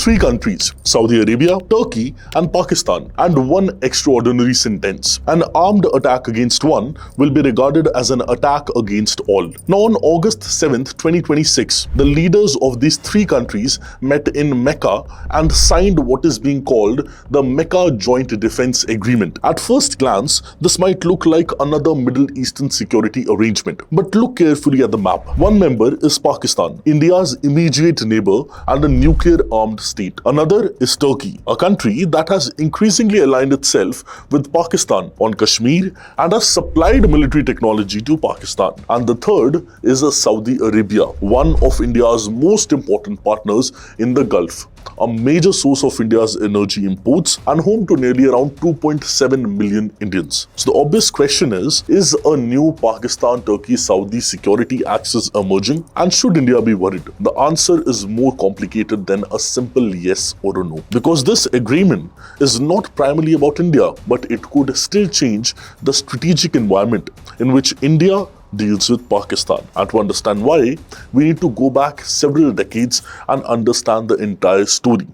three countries, Saudi Arabia, Turkey, and Pakistan, and one extraordinary sentence. An armed attack against one will be regarded as an attack against all. Now, on August 7th, 2026, the leaders of these three countries met in Mecca and signed what is being called the Mecca Joint Defence Agreement. At first glance, this might look like another Middle Eastern security arrangement, but look carefully at the map. One member is Pakistan, India's immediate neighbor and a nuclear-armed state. Another is Turkey, a country that has increasingly aligned itself with Pakistan on Kashmir and has supplied military technology to Pakistan. And the third is Saudi Arabia, one of India's most important partners in the Gulf, a major source of India's energy imports and home to nearly around 2.7 million Indians. So the obvious question is a new Pakistan-Turkey-Saudi security axis emerging, and should India be worried? The answer is more complicated than a simple yes or a no. Because this agreement is not primarily about India, but it could still change the strategic environment in which India deals with Pakistan. And to understand why, we need to go back several decades and understand the entire story.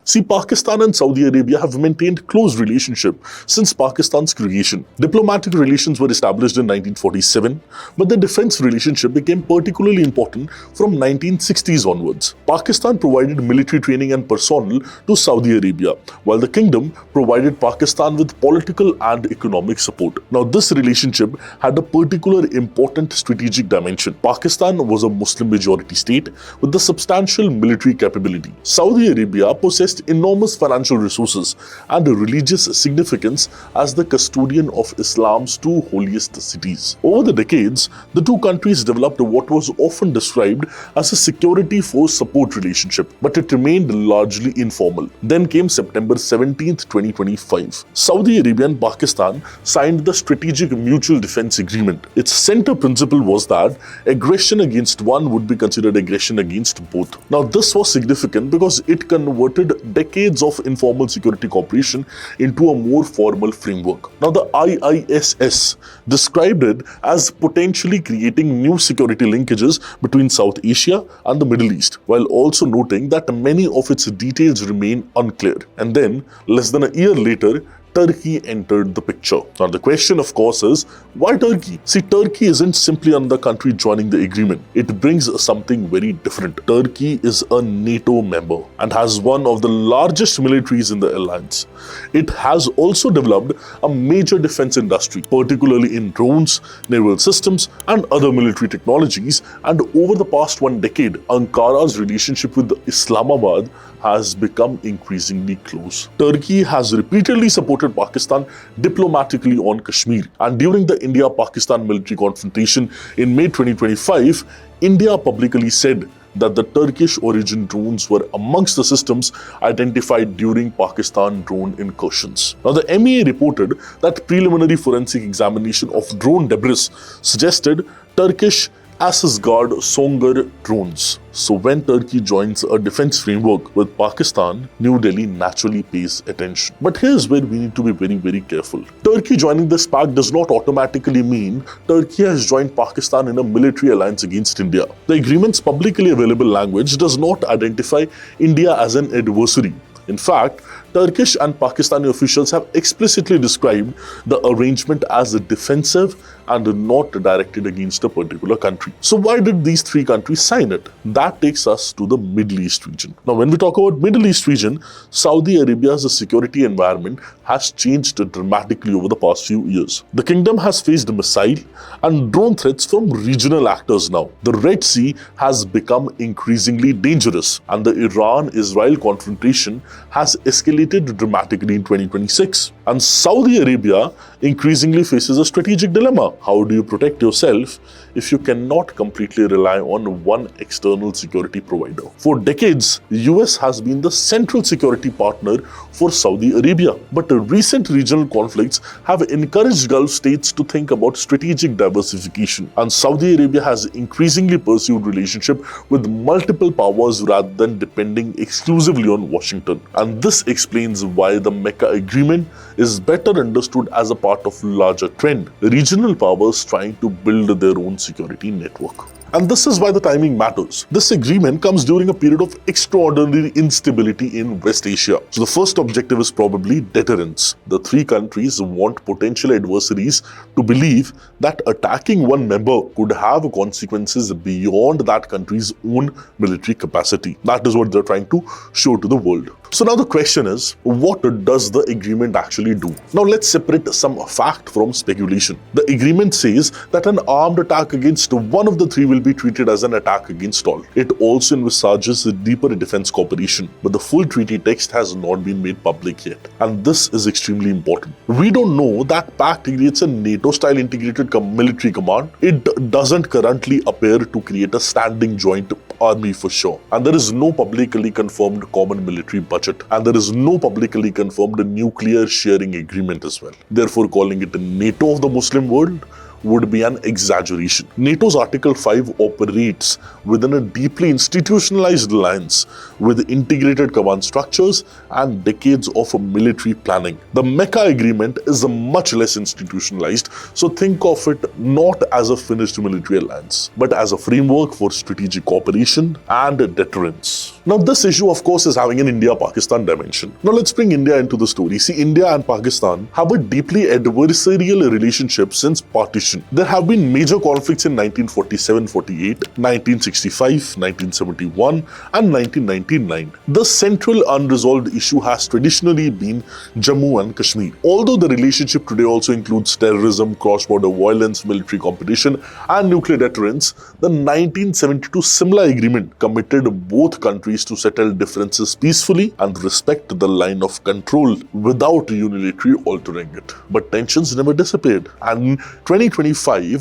See, Pakistan and Saudi Arabia have maintained close relationship since Pakistan's creation. Diplomatic relations were established in 1947, but the defense relationship became particularly important from 1960s onwards. Pakistan provided military training and personnel to Saudi Arabia, while the kingdom provided Pakistan with political and economic support. Now, this relationship had a particular important strategic dimension. Pakistan was a Muslim majority state with a substantial military capability. Saudi Arabia possessed enormous financial resources and religious significance as the custodian of Islam's two holiest cities. Over the decades, the two countries developed what was often described as a security force support relationship, but it remained largely informal. Then came September 17, 2025. Saudi Arabia and Pakistan signed the Strategic Mutual Defence Agreement. Its center principle was that aggression against one would be considered aggression against both. Now, this was significant because it converted decades of informal security cooperation into a more formal framework. Now, the IISS described it as potentially creating new security linkages between South Asia and the Middle East, while also noting that many of its details remain unclear. And then, less than a year later, Turkey entered the picture. Now, the question, of course, is why Turkey? See, Turkey isn't simply another country joining the agreement. It brings something very different. Turkey is a NATO member and has one of the largest militaries in the alliance. It has also developed a major defense industry, particularly in drones, naval systems, and other military technologies. And over the past one decade, Ankara's relationship with Islamabad has become increasingly close. Turkey has repeatedly supported Pakistan diplomatically on Kashmir, and during the India-Pakistan military confrontation in May 2025, India publicly said that the Turkish origin drones were amongst the systems identified during Pakistan drone incursions. Now, the MEA reported that preliminary forensic examination of drone debris suggested Turkish Asasgard Songar drones. So when Turkey joins a defense framework with Pakistan, New Delhi naturally pays attention. But here's where we need to be very, very careful. Turkey joining this pact does not automatically mean Turkey has joined Pakistan in a military alliance against India. The agreement's publicly available language does not identify India as an adversary. In fact, Turkish and Pakistani officials have explicitly described the arrangement as defensive and not directed against a particular country. So why did these three countries sign it? That takes us to the Middle East region. Now, when we talk about Middle East region, Saudi Arabia's security environment has changed dramatically over the past few years. The kingdom has faced missile and drone threats from regional actors now. The Red Sea has become increasingly dangerous, and the Iran-Israel confrontation has escalated dramatically in 2026. And Saudi Arabia increasingly faces a strategic dilemma. How do you protect yourself if you cannot completely rely on one external security provider? For decades, the US has been the central security partner for Saudi Arabia. But recent regional conflicts have encouraged Gulf states to think about strategic diversification. And Saudi Arabia has increasingly pursued relationship with multiple powers rather than depending exclusively on Washington. And this explains why the Mecca Agreement is better understood as a part of larger trend, regional powers trying to build their own security network. And this is why the timing matters. This agreement comes during a period of extraordinary instability in West Asia. So the first objective is probably deterrence. The three countries want potential adversaries to believe that attacking one member could have consequences beyond that country's own military capacity. That is what they're trying to show to the world. So now the question is, what does the agreement actually do? Now let's separate some fact from speculation. The agreement says that an armed attack against one of the three will be treated as an attack against all. It also envisages a deeper defense cooperation, but the full treaty text has not been made public yet. And this is extremely important. We don't know that pact creates a NATO-style integrated military command. It doesn't currently appear to create a standing joint army for sure. And there is no publicly confirmed common military budget. And there is no publicly confirmed nuclear sharing agreement as well. Therefore, calling it a NATO of the Muslim world would be an exaggeration. NATO's Article 5 operates within a deeply institutionalized alliance with integrated command structures and decades of military planning. The Mecca Agreement is much less institutionalized, so think of it not as a finished military alliance, but as a framework for strategic cooperation and deterrence. Now, this issue, of course, is having an India-Pakistan dimension. Now, let's bring India into the story. See, India and Pakistan have a deeply adversarial relationship since partition. There have been major conflicts in 1947-48, 1965, 1971, and 1999. The central unresolved issue has traditionally been Jammu and Kashmir. Although the relationship today also includes terrorism, cross-border violence, military competition, and nuclear deterrence, the 1972 Simla Agreement committed both countries to settle differences peacefully and respect the line of control without unilaterally altering it. But tensions never disappeared, and in 2025,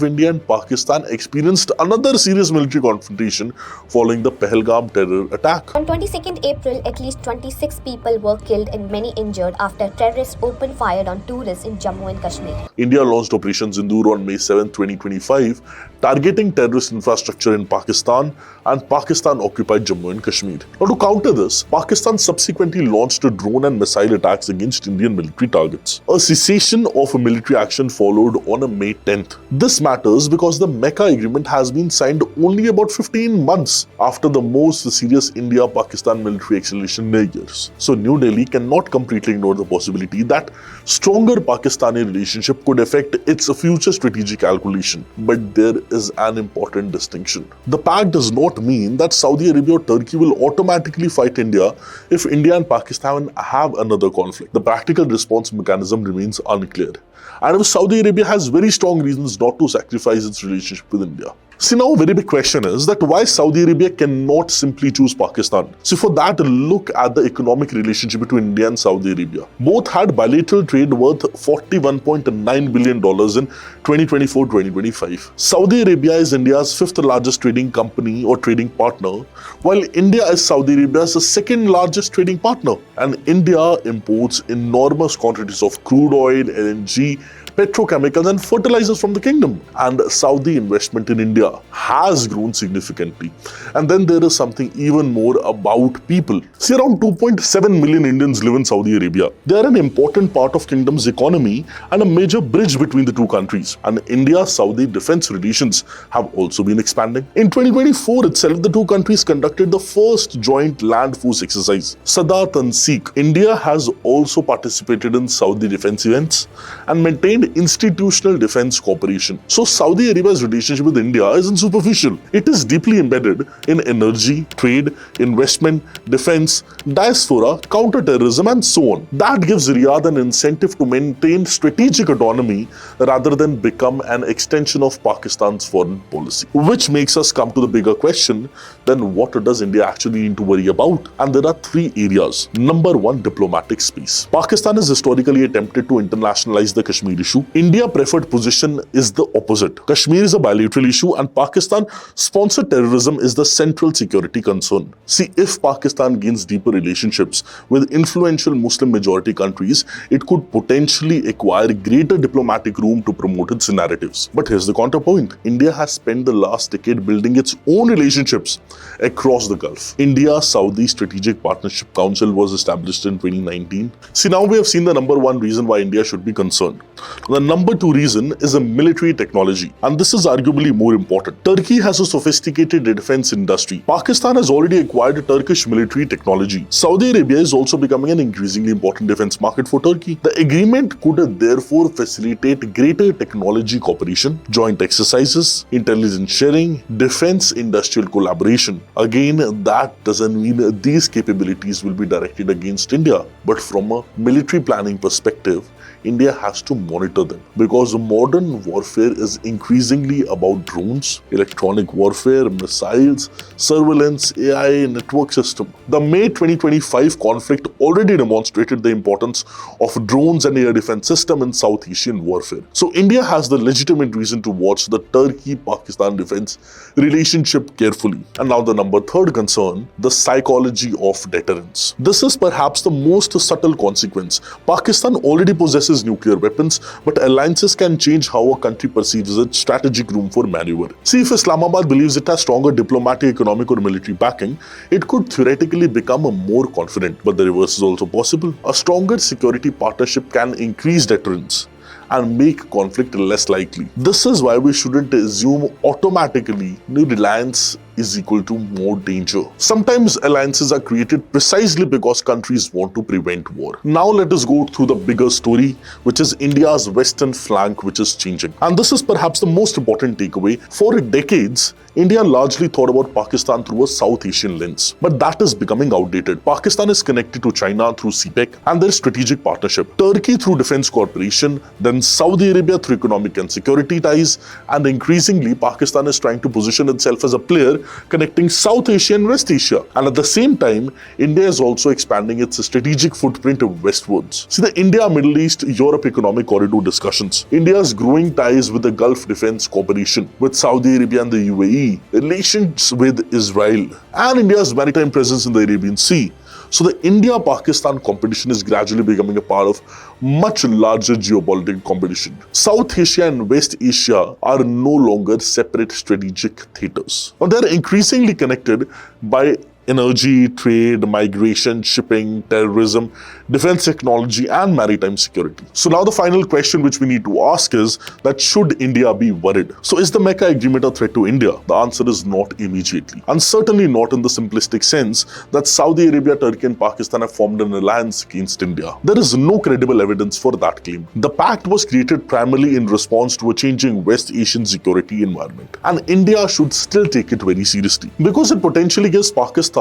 India and Pakistan experienced another serious military confrontation following the Pahalgam terror attack. On 22nd April, at least 26 people were killed and many injured after terrorists opened fire on tourists in Jammu and Kashmir. India launched Operation Sindoor on May 7, 2025, targeting terrorist infrastructure in Pakistan, and Pakistan occupied Jammu and Kashmir. Now, to counter this, Pakistan subsequently launched drone and missile attacks against Indian military targets. A cessation of military action followed on May 10th. This matters because the Mecca Agreement has been signed only about 15 months after the most serious India-Pakistan military escalation in years. So New Delhi cannot completely ignore the possibility that stronger Pakistani relationship could affect its future strategic calculation. But there is an important distinction. The pact does not mean that Saudi Arabia or Turkey will automatically fight India if India and Pakistan have another conflict. The practical response mechanism remains unclear. And if Saudi Arabia has very strong reasons not to sacrifice its relationship with India. See, now a very big question is that why Saudi Arabia cannot simply choose Pakistan. So for that, look at the economic relationship between India and Saudi Arabia. Both had bilateral trade worth $41.9 billion in 2024-2025. Saudi Arabia is India's fifth largest trading company or trading partner, while India is Saudi Arabia's second largest trading partner. And India imports enormous quantities of crude oil, LNG, petrochemicals and fertilizers from the kingdom. And Saudi investment in India has grown significantly. And then there is something even more about people. See, around 2.7 million Indians live in Saudi Arabia. They are an important part of kingdom's economy and a major bridge between the two countries. And India-Saudi defense relations have also been expanding. In 2024 itself, the two countries conducted the first joint land force exercise, Sadat and Sikh. India has also participated in Saudi defense events and maintained institutional defense cooperation. So Saudi Arabia's relationship with India isn't superficial. It is deeply embedded in energy, trade, investment, defense, diaspora, counter-terrorism and so on. That gives Riyadh an incentive to maintain strategic autonomy rather than become an extension of Pakistan's foreign policy. Which makes us come to the bigger question, then what does India actually need to worry about? And there are three areas. Number one, diplomatic space. Pakistan has historically attempted to internationalize the Kashmir issue. India's preferred position is the opposite. Kashmir is a bilateral issue and and Pakistan-sponsored terrorism is the central security concern. See, if Pakistan gains deeper relationships with influential Muslim-majority countries, it could potentially acquire greater diplomatic room to promote its narratives. But here's the counterpoint. India has spent the last decade building its own relationships across the Gulf. India-Saudi Strategic Partnership Council was established in 2019. See, now we have seen the number one reason why India should be concerned. The number two reason is a military technology, and this is arguably more important. Turkey has a sophisticated defense industry. Pakistan has already acquired Turkish military technology. Saudi Arabia is also becoming an increasingly important defense market for Turkey. The agreement could therefore facilitate greater technology cooperation, joint exercises, intelligence sharing, defense industrial collaboration. Again, that doesn't mean these capabilities will be directed against India, but from a military planning perspective, India has to monitor them, because modern warfare is increasingly about drones, electronic warfare, missiles, surveillance, AI, network system. The May 2025 conflict already demonstrated the importance of drones and air defense system in South Asian warfare. So India has the legitimate reason to watch the Turkey-Pakistan defense relationship carefully. And now the number third concern, the psychology of deterrence. This is perhaps the most subtle consequence. Pakistan already possesses nuclear weapons, but alliances can change how a country perceives its strategic room for maneuver. See, if Islamabad believes it has stronger diplomatic, economic or military backing, it could theoretically become more confident. But the reverse is also possible. A stronger security partnership can increase deterrence and make conflict less likely. This is why we shouldn't assume automatically new reliance is equal to more danger. Sometimes alliances are created precisely because countries want to prevent war. Now let us go through the bigger story, which is India's western flank, which is changing. And this is perhaps the most important takeaway. For decades, India largely thought about Pakistan through a South Asian lens, but that is becoming outdated. Pakistan is connected to China through CPEC and their strategic partnership, Turkey through defense cooperation, then Saudi Arabia through economic and security ties, and increasingly Pakistan is trying to position itself as a player connecting South Asia and West Asia. And at the same time, India is also expanding its strategic footprint westwards. See, the India-Middle East-Europe economic corridor discussions, India's growing ties with the Gulf defense cooperation, with Saudi Arabia and the UAE, relations with Israel, and India's maritime presence in the Arabian Sea. So the India-Pakistan competition is gradually becoming a part of much larger geopolitical competition. South Asia and West Asia are no longer separate strategic theaters. Now they are increasingly connected by energy, trade, migration, shipping, terrorism, defense technology, and maritime security. So now the final question which we need to ask is that should India be worried? So is the Mecca Agreement a threat to India? The answer is not immediately, and certainly not in the simplistic sense that Saudi Arabia, Turkey, and Pakistan have formed an alliance against India. There is no credible evidence for that claim. The pact was created primarily in response to a changing West Asian security environment, and India should still take it very seriously because it potentially gives Pakistan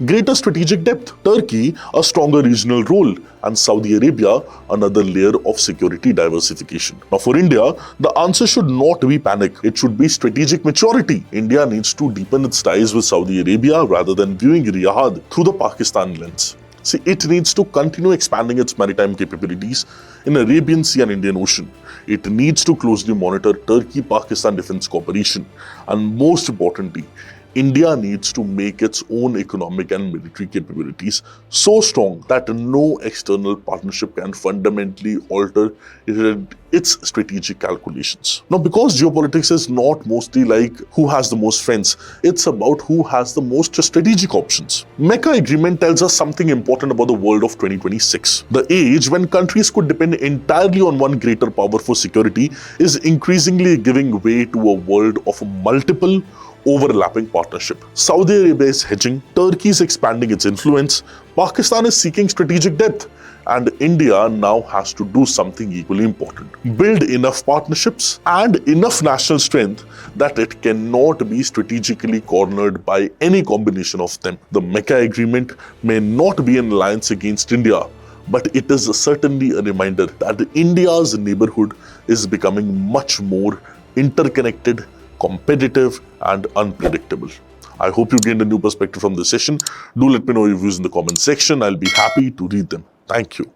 greater strategic depth, Turkey a stronger regional role, and Saudi Arabia another layer of security diversification. Now for India, the answer should not be panic. It should be strategic maturity. India needs to deepen its ties with Saudi Arabia rather than viewing Riyadh through the Pakistan lens. See, it needs to continue expanding its maritime capabilities in Arabian Sea and Indian Ocean. It needs to closely monitor Turkey-Pakistan defense cooperation, and most importantly, India needs to make its own economic and military capabilities so strong that no external partnership can fundamentally alter its strategic calculations. Now, because geopolitics is not mostly like who has the most friends, it's about who has the most strategic options. Mecca Agreement tells us something important about the world of 2026. The age when countries could depend entirely on one greater power for security is increasingly giving way to a world of multiple overlapping partnership. Saudi Arabia is hedging, Turkey is expanding its influence, Pakistan is seeking strategic depth, and India now has to do something equally important. Build enough partnerships and enough national strength that it cannot be strategically cornered by any combination of them. The Mecca Agreement may not be an alliance against India, but it is certainly a reminder that India's neighborhood is becoming much more interconnected, competitive, and unpredictable. I hope you gained a new perspective from this session. Do let me know your views in the comment section. I'll be happy to read them. Thank you.